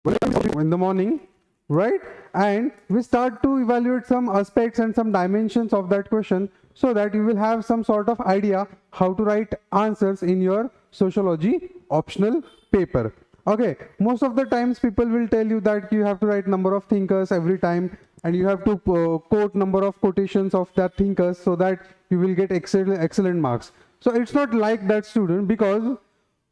in the morning, right? And we start to evaluate some aspects and some dimensions of that question so that you will have some sort of idea how to write answers in your sociology optional paper. Okay, most of the times people will tell you that you have to write number of thinkers every time and you have to quote number of quotations of that thinkers so that you will get excellent marks. So it's not like that, student, because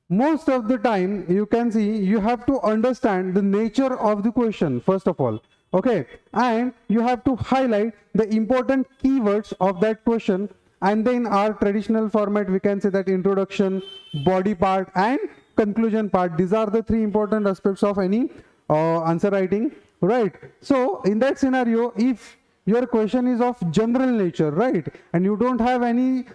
most of the time you can see you have to understand the nature of the question first of all, okay, and you have to highlight the important keywords of that question, and then our traditional format we can say that introduction, body part and conclusion part. These are the three important aspects of any answer writing, right? So in that scenario, if your question is of general nature, right, and you don't have any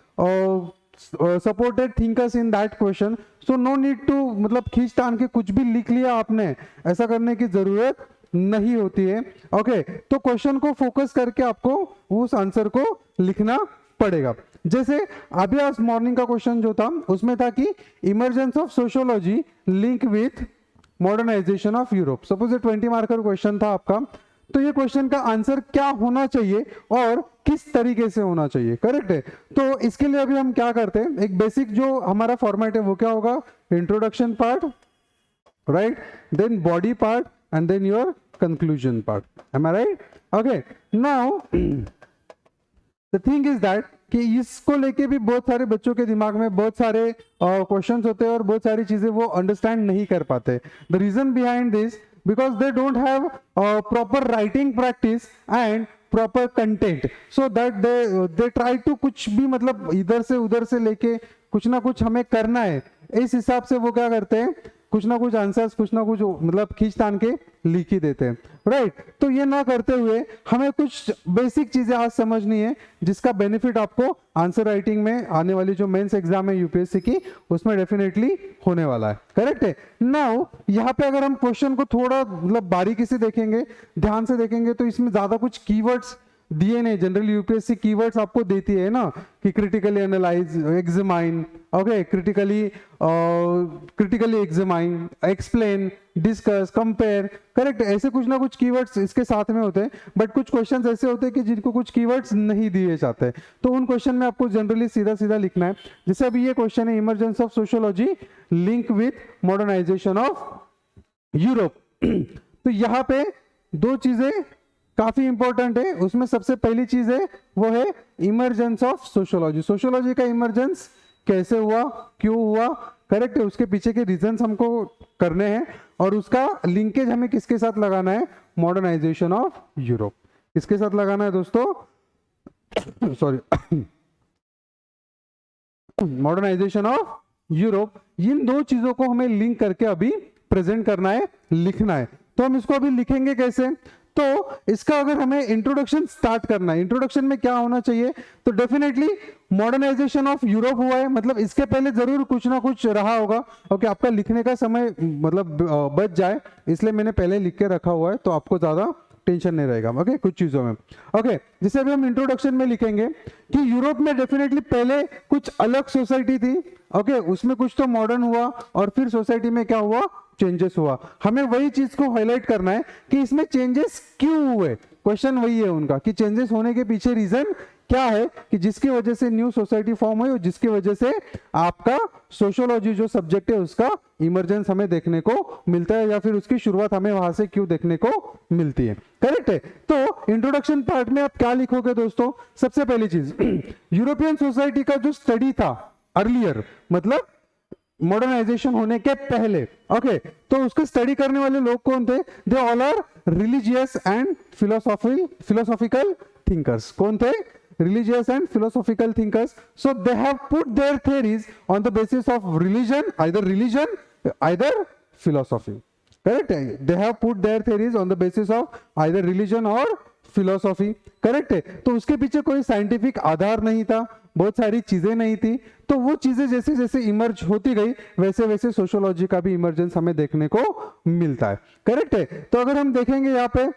supported thinkers in that question, so no need to मतलब खींच तान के कुछ भी लिख लिया आपने, ऐसा करने की जरूरत नहीं होती है। ओके, तो क्वेश्चन को फोकस करके आपको उस आंसर को लिखना पड़ेगा। जैसे अभी आज मॉर्निंग का क्वेश्चन जो था उसमें था कि emergence of sociology link with modernisation of Europe. Suppose 20 marker question था आपका, तो ये क्वेश्चन का आंसर क्या होना चाहिए और किस तरीके से होना चाहिए, करेक्ट है? तो इसके लिए अभी हम क्या करते हैं, एक बेसिक जो हमारा फॉर्मेट है वो क्या होगा, introduction part, right, then body part and then your conclusion part. Am I right? Okay, now the thing is that कि इसको लेके भी बहुत सारे बच्चों के दिमाग में बहुत सारे क्वेश्चंस होते हैं और बहुत सारी चीजें वो अंडरस्टैंड नहीं कर पाते। The reason behind this, because they don't have proper writing practice and proper content, so that they try to कुछ भी मतलब इधर से उधर से लेके कुछ ना कुछ हमें करना है, इस हिसाब से वो क्या करते हैं, कुछ ना कुछ आंसर्स कुछ ना कुछ मतलब खींच तान के लिख ही देते हैं, राइट? तो ये ना करते हुए हमें कुछ बेसिक चीजें आज समझनी है जिसका बेनिफिट आपको आंसर राइटिंग में आने वाली जो मेंस एग्जाम है यूपीएससी की उसमें डेफिनेटली होने वाला है, करेक्ट है? नाउ यहाँ पे अगर हम क्वेश्चन को थोड़ा मतलब बारीकी से देखेंगे, ध्यान से देखेंगे, तो इसमें ज्यादा कुछ कीवर्ड्स दिए नहीं। जनरली यूपीएससी कीवर्ड्स आपको देती है ना कि critically analyse, examine, okay, critically examine, explain, discuss, compare, correct? ऐसे कुछ ना कुछ कीवर्ड्स इसके साथ में होते हैं, बट कुछ क्वेश्चंस ऐसे होते हैं कि जिनको कुछ कीवर्ड्स नहीं दिए जाते, तो उन क्वेश्चन में आपको जनरली सीधा सीधा लिखना है। जैसे अभी ये क्वेश्चन है, emergence of sociology link with modernisation of Europe. तो यहाँ पे दो चीजें काफी इंपॉर्टेंट है, उसमें सबसे पहली चीज है वो है इमरजेंस ऑफ सोशियोलॉजी। सोशियोलॉजी का इमरजेंस कैसे हुआ, क्यों हुआ, करेक्ट है? उसके पीछे के रीजंस हमको करने हैं और उसका लिंकेज हमें किसके साथ लगाना है, मॉडर्नाइजेशन ऑफ यूरोप। किसके साथ लगाना है दोस्तों? Sorry, modernisation of Europe. इन दो चीजों को हमें लिंक करके अभी प्रेजेंट करना है, लिखना है। तो हम इसको अभी लिखेंगे कैसे? तो इसका अगर हमें इंट्रोडक्शन स्टार्ट करना है, इंट्रोडक्शन में क्या होना चाहिए, तो डेफिनेटली मॉडर्नाइजेशन ऑफ यूरोप हुआ है, मतलब इसके पहले जरूर कुछ ना कुछ रहा होगा। ओके, आपका लिखने का समय मतलब बच जाए इसलिए मैंने पहले लिख के रखा हुआ है, तो आपको ज्यादा टेंशन नहीं रहेगा। ओके, कुछ चीजों में। ओके, जैसे अभी हम इंट्रोडक्शन में लिखेंगे कि यूरोप में डेफिनेटली पहले कुछ अलग सोसाइटी थी, ओके, उसमें कुछ तो मॉडर्न हुआ और फिर सोसाइटी में क्या हुआ, चेंजेस हुआ। हमें वही चीज को हाईलाइट करना है कि इसमें चेंजेस क्यों हुए। क्वेश्चन वही है उनका कि चेंजेस होने के पीछे रीजन क्या है कि जिसकी वजह से न्यू सोसाइटी फॉर्म हुई और जिसकी वजह से आपका सोशियोलॉजी जो सब्जेक्ट है उसका इमरजेंस हमें देखने को मिलता है, या फिर उसकी शुरुआत हमें वहां से क्यों देखने को मिलती है, करेक्ट है? तो इंट्रोडक्शन पार्ट में आप क्या लिखोगे दोस्तों? सबसे पहली चीज, यूरोपियन सोसाइटी का जो स्टडी था अर्लियर, मतलब मॉडर्नाइजेशन होने के पहले, ओके, तो उसको स्टडी करने वाले लोग कौन थे? They all are religious and philosophical thinkers. कौन थे? religious and philosophical thinkers. So they have put their theories on the basis of religion, either philosophy, correct? They have put their theories on the basis of either religion or philosophy, correct है? तो उसके पीछे कोई scientific आधार नहीं था, बहुत सारी चीजें नहीं थी, तो वो चीजें जैसे जैसे इमर्ज होती गई वैसे वैसे सोशियोलॉजी का भी इमर्जेंस हमें देखने को मिलता है, करेक्ट है? तो अगर हम देखेंगे यहाँ पे,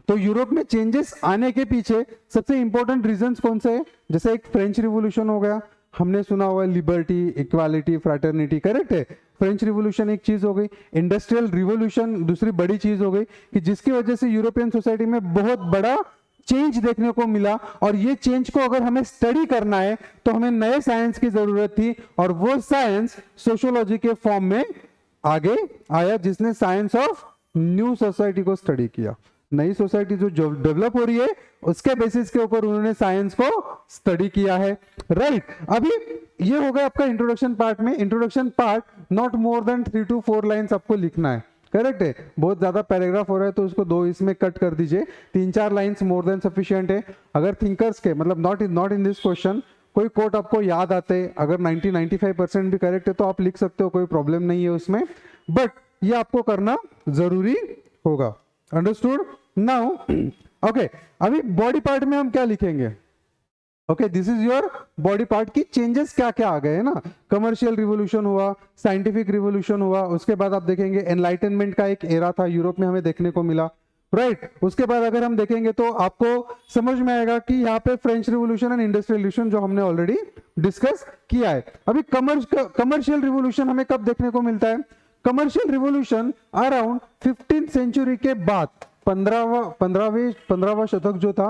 तो यूरोप में चेंजेस आने के पीछे सबसे इंपॉर्टेंट रीजंस कौन से हैं? जैसे एक फ्रेंच रिवॉल्यूशन हो गया, हमने सुना हुआ लिबर्टी, इक्वालिटी, फ्रैटर्निटी, करेक्ट है? फ्रेंच रिवॉल्यूशन एक चीज हो गई, इंडस्ट्रियल रिवॉल्यूशन दूसरी बड़ी चीज हो गई कि जिसकी वजह से यूरोपियन सोसाइटी में बहुत बड़ा चेंज देखने को मिला। और ये चेंज को अगर हमें स्टडी करना है तो हमें नए साइंस की जरूरत थी, और वो साइंस सोशियोलॉजी के फॉर्म में आगे आया, जिसने साइंस ऑफ न्यू सोसाइटी को स्टडी किया। नई सोसाइटी जो डेवलप हो रही है उसके बेसिस के ऊपर उन्होंने साइंस को स्टडी किया है, राइट। अभी ये हो गया आपका इंट्रोडक्शन पार्ट में। Introduction part not more than 3 to 4 lines आपको लिखना है, करेक्ट है। बहुत ज्यादा पैराग्राफ हो रहा है तो उसको 2 इसमें कट कर दीजिए, 3-4 लाइंस मोर देन सफिशिएंट है। अगर थिंकर्स के मतलब नॉट इन दिस क्वेश्चन कोई कोट आपको याद आते, अगर 90-95% भी करेक्ट है तो आप लिख सकते हो, कोई प्रॉब्लम नहीं है उसमें, बट ये आपको करना जरूरी होगा। Understood now? ओके, अभी बॉडी पार्ट में हम क्या लिखेंगे? Okay, this is your body part की चेंजेस क्या क्या आ गए है ना। कमर्शियल रिवॉल्यूशन हुआ, साइंटिफिक रिवॉल्यूशन हुआ, उसके बाद आप देखेंगे एनलाइटनमेंट का एक एरा था यूरोप में हमें देखने को मिला, राइट। उसके बाद अगर हम देखेंगे तो आपको समझ में आएगा कि यहाँ पे French revolution and industrial revolution जो हमने ऑलरेडी डिस्कस किया है। अभी कमर्शियल रिवॉल्यूशन हमें कब देखने को मिलता है? Commercial revolution around 15th century के बाद, 15वां शतक जो था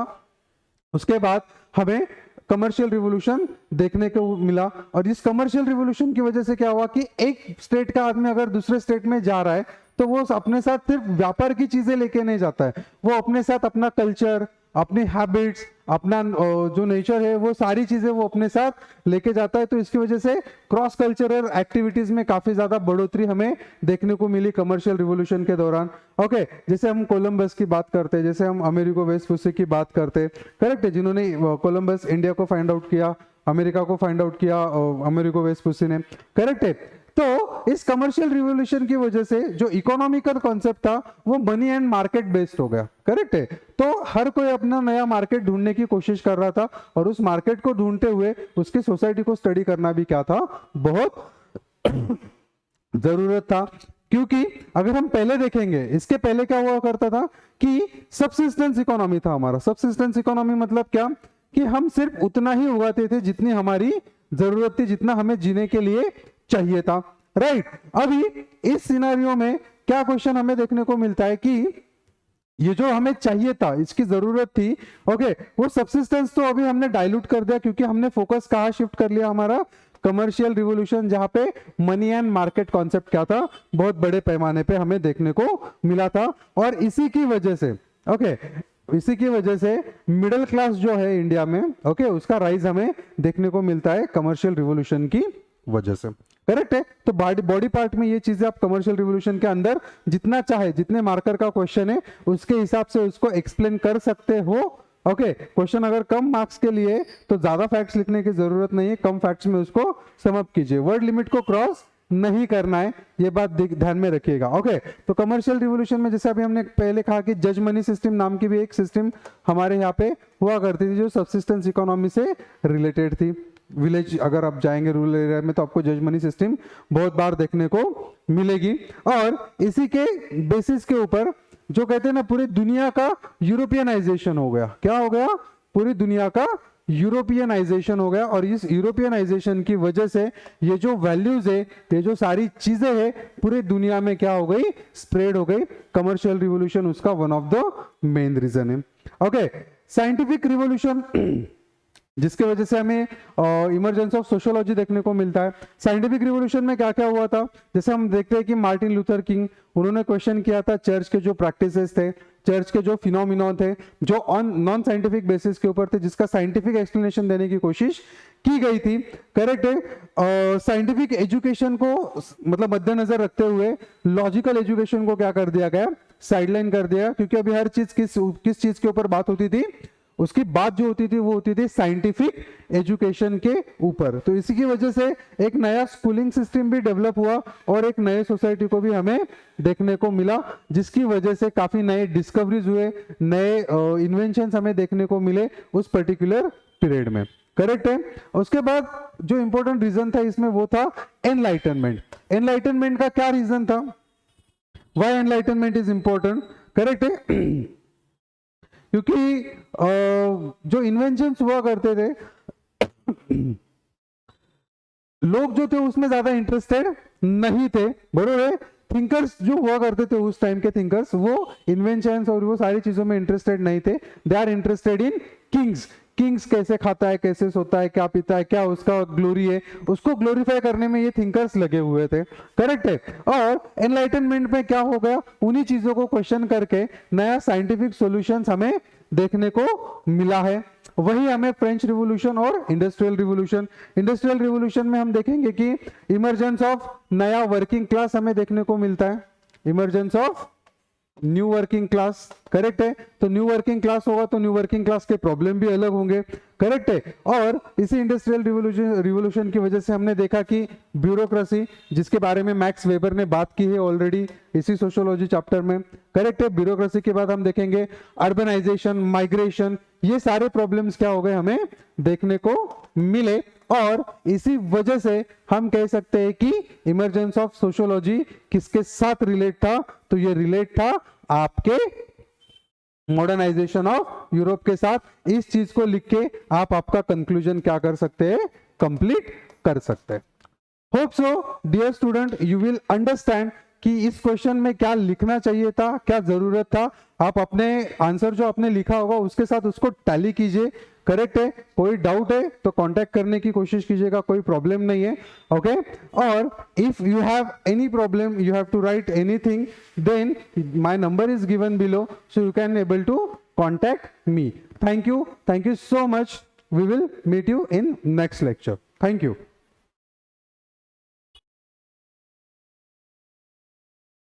उसके बाद हमें कमर्शियल रिवॉल्यूशन देखने को मिला। और इस कमर्शियल रिवॉल्यूशन की वजह से क्या हुआ कि एक स्टेट का आदमी अगर दूसरे स्टेट में जा रहा है तो वो अपने साथ सिर्फ व्यापार की चीजें लेके नहीं जाता है, वो अपने साथ अपना कल्चर, अपने हैबिट्स, अपना जो नेचर है वो सारी चीजें वो अपने साथ लेके जाता है। तो इसकी वजह से क्रॉस कल्चरल एक्टिविटीज में काफी ज्यादा बढ़ोतरी हमें देखने को मिली कमर्शियल रिवॉल्यूशन के दौरान। ओके, जैसे हम कोलंबस की बात करते हैं, जैसे हम अमेरिको वेस्पुसी की बात करते हैं, करेक्ट है, जिन्होंने कोलंबस इंडिया को फाइंड आउट किया, अमेरिका को फाइंड आउट किया अमेरिको वेस्पुसी ने, करेक्ट है। तो इस कमर्शियल रिवॉल्यूशन की वजह से जो इकोनॉमिकल कॉन्सेप्ट था वो मनी एंड मार्केट बेस्ड हो गया, करेक्ट है। तो हर कोई अपना नया मार्केट ढूंढने की कोशिश कर रहा था, और उस मार्केट को ढूंढते हुए उसकी सोसाइटी को स्टडी करना भी क्या था, बहुत जरूरत था। क्योंकि अगर हम पहले देखेंगे, इसके पहले क्या हुआ करता था कि सबसिस्टेंस इकोनॉमी था हमारा। सबसिस्टेंस इकोनॉमी मतलब क्या कि हम सिर्फ उतना ही उगाते थे जितनी हमारी जरूरत थी, जितना हमें जीने के लिए चाहिए था, राइट। अभी इस सिनेरियो में क्या क्वेश्चन हमें देखने को मिलता है कि ये जो हमें चाहिए था, इसकी जरूरत थी, ओके, वो सबसिस्टेंस तो अभी हमने डाइल्यूट कर दिया, क्योंकि हमने फोकस कहाँ शिफ्ट कर लिया, हमारा कमर्शियल रिवॉल्यूशन, जहां पे मनी एंड मार्केट कॉन्सेप्ट क्या था, बहुत बड़े पैमाने पे हमें देखने को मिला था। और इसी की वजह से, ओके, इसी की वजह से मिडिल क्लास जो है इंडिया में, ओके, उसका राइज हमें देखने को मिलता है कमर्शियल रिवॉल्यूशन की वजह से, करेक्ट है। तो बॉडी पार्ट में ये चीजें आप कमर्शियल रिवॉल्यूशन के अंदर जितना चाहे, जितने मार्कर का क्वेश्चन है उसके हिसाब से उसको एक्सप्लेन कर सकते हो, ओके। क्वेश्चन अगर कम मार्क्स के लिए तो ज्यादा फैक्ट्स लिखने की जरूरत नहीं है, कम फैक्ट्स में उसको समाप्त कीजिए, वर्ड लिमिट को क्रॉस नहीं करना है, ये बात ध्यान में रखिएगा, ओके। तो कमर्शियल रिवॉल्यूशन में जैसे अभी हमने पहले कहा कि जज मनी सिस्टम नाम की भी एक सिस्टम हमारे यहाँ पे हुआ करती थी, जो सबसिस्टेंस इकोनॉमी से रिलेटेड थी। विलेज अगर आप जाएंगे रूरल एरिया में तो आपको जज मनी सिस्टम बहुत बार देखने को मिलेगी। और इसी के बेसिस के ऊपर जो कहते हैं ना, पूरी दुनिया का यूरोपियनाइजेशन हो गया। क्या हो गया? पूरी दुनिया का यूरोपियनाइजेशन हो गया। और इस यूरोपियनाइजेशन की वजह से ये जो वैल्यूज है, ये जो सारी चीजें हैं, पूरी दुनिया में क्या हो गई, स्प्रेड हो गई। कमर्शियल रिवॉल्यूशन उसका one of the main reason है, ओके। साइंटिफिक रिवॉल्यूशन, जिसके वजह से हमें इमरजेंस ऑफ सोशियोलॉजी देखने को मिलता है। साइंटिफिक रिवॉल्यूशन में क्या क्या हुआ था, जैसे हम देखते हैं कि मार्टिन लूथर किंग, उन्होंने क्वेश्चन किया था चर्च के जो प्रैक्टिसेस थे, चर्च के जो फिनोमिना थे, जो ऑन नॉन साइंटिफिक बेसिस के ऊपर थे, जिसका साइंटिफिक एक्सप्लेनेशन देने की कोशिश की गई थी, करेक्ट है। साइंटिफिक एजुकेशन को मतलब मद्देनजर रखते हुए लॉजिकल एजुकेशन को क्या कर दिया गया, साइडलाइन कर दिया, क्योंकि अभी हर चीज किस चीज के ऊपर बात होती थी, उसकी बात जो होती थी वो होती थी साइंटिफिक एजुकेशन के ऊपर। तो इसी की वजह से एक नया स्कूलिंग सिस्टम भी डेवलप हुआ और एक नए सोसाइटी को भी हमें देखने को मिला, जिसकी वजह से काफी नए डिस्कवरीज हुए, नए इन्वेंशंस हमें देखने को मिले उस पर्टिकुलर पीरियड में, करेक्ट है। उसके बाद जो इंपॉर्टेंट रीजन था इसमें वो था एनलाइटनमेंट। एनलाइटनमेंट का क्या रीजन था, why enlightenment is important, correct है, क्योंकि जो इन्वेंशंस हुआ करते थे लोग जो थे उसमें ज्यादा इंटरेस्टेड नहीं थे, बरोबर है। थिंकर्स जो हुआ करते थे उस टाइम के थिंकर्स, वो इन्वेंशंस और वो सारी चीजों में इंटरेस्टेड नहीं थे। They are interested in kings. Kings कैसे खाता है, कैसे सोता है, क्या पीता है, क्या उसका ग्लोरी है, उसको ग्लोरीफाई करने में ये थिंकर्स लगे हुए थे, करेक्ट है। और एनलाइटनमेंट में क्या हो गया, उन्हीं चीजों को क्वेश्चन करके नया साइंटिफिक सॉल्यूशंस हमें देखने को मिला है। वही हमें फ्रेंच रिवॉल्यूशन और इंडस्ट्रियल रिवॉल्यूशन में हम देखेंगे कि इमर्जेंस ऑफ नया वर्किंग क्लास हमें देखने को मिलता है, emergence of new working class, correct है। तो न्यू वर्किंग क्लास होगा तो न्यू वर्किंग क्लास के प्रॉब्लम भी अलग होंगे, करेक्ट है। और इसी इंडस्ट्रियल रिवॉल्यूशन की वजह से हमने देखा कि ब्यूरोक्रेसी, जिसके बारे में मैक्स वेबर ने बात की है ऑलरेडी इसी सोशियोलॉजी चैप्टर में, करेक्ट है। ब्यूरोक्रेसी के बाद हम देखेंगे अर्बनाइजेशन, माइग्रेशन, ये सारे प्रॉब्लम्स क्या हो गए हमें देखने को मिले। और इसी वजह से हम कह सकते हैं कि इमर्जेंस ऑफ सोशियोलॉजी किसके साथ रिलेट था, तो ये रिलेट था आपके मॉडर्नाइजेशन ऑफ यूरोप के साथ। इस चीज को लिख के आप आपका कंक्लूजन क्या कर सकते हैं, कंप्लीट कर सकते हैं। Hope so dear student you will understand कि इस क्वेश्चन में क्या लिखना चाहिए था, क्या जरूरत था। आप अपने आंसर जो आपने लिखा होगा उसके साथ उसको टैली कीजिए, करेक्ट है। कोई डाउट है तो कांटेक्ट करने की कोशिश कीजिएगा, कोई प्रॉब्लम नहीं है, ओके। और if you have any problem, you have to write anything, then my number is given below, so you can able to contact me. Thank you so much. We will meet you in next lecture. Thank you.